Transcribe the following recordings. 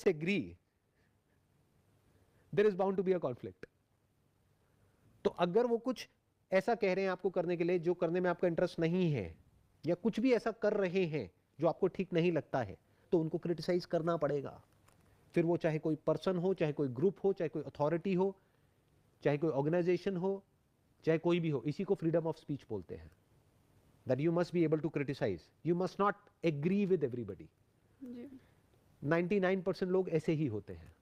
Disagree, there is bound to be a conflict. तो अगर वो कुछ ऐसा कह रहे हैं आपको करने के लिए जो करने में आपका इंटरेस्ट नहीं है, या कुछ भी ऐसा कर रहे हैं जो आपको ठीक नहीं लगता है, तो उनको क्रिटिसाइज करना पड़ेगा। फिर वो चाहे कोई पर्सन हो, चाहे कोई ग्रुप हो, चाहे कोई अथॉरिटी हो, चाहे कोई ऑर्गेनाइजेशन हो, चाहे कोई भी हो, इसी को फ्रीडम ऑफ स्पीच बोलते हैं। That you must be able to criticise, you must not agree with everybody. 99% लोग ऐसे ही होते हैं,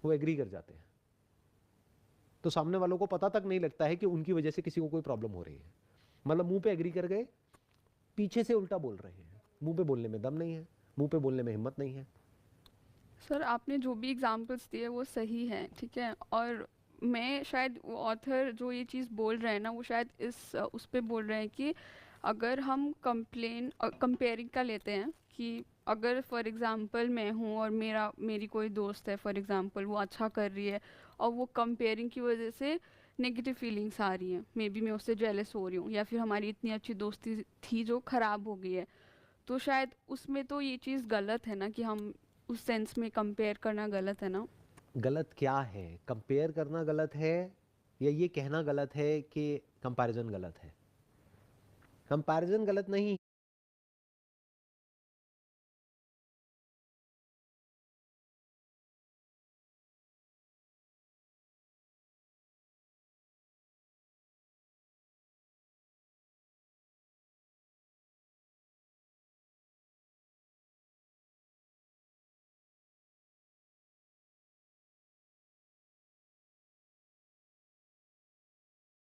वो एग्री कर जाते हैं, तो सामने वालों को पता तक नहीं लगता है कि उनकी वजह से किसी को कोई प्रॉब्लम हो रही है। मतलब मुंह पे एग्री कर गए, पीछे से उल्टा बोल रहे हैं। मुंह पे बोलने में दम नहीं है, मुंह पे बोलने में हिम्मत नहीं है। सर आपने जो भी एग्जांपल्स दिए वो सही हैं, ठीक है, और मैं शायद ऑथर जो ये चीज़ बोल रहे हैं ना, वो शायद उस पे बोल रहे हैं कि अगर हम कंपेयरिंग का लेते हैं कि अगर फॉर एग्जांपल मैं हूँ और मेरी कोई दोस्त है फॉर एग्जांपल, वो अच्छा कर रही है और वो कंपेयरिंग की वजह से नेगेटिव फीलिंग्स आ रही हैं, मे बी मैं उससे जेलस हो रही हूँ या फिर हमारी इतनी अच्छी दोस्ती थी जो ख़राब हो गई है, तो शायद उसमें तो ये चीज़ गलत है ना कि हम उस सेंस में कंपेयर करना गलत है ना। गलत क्या है? कंपेयर करना गलत है, या ये कहना गलत है कि कंपैरिजन गलत है? कंपैरिजन गलत नहीं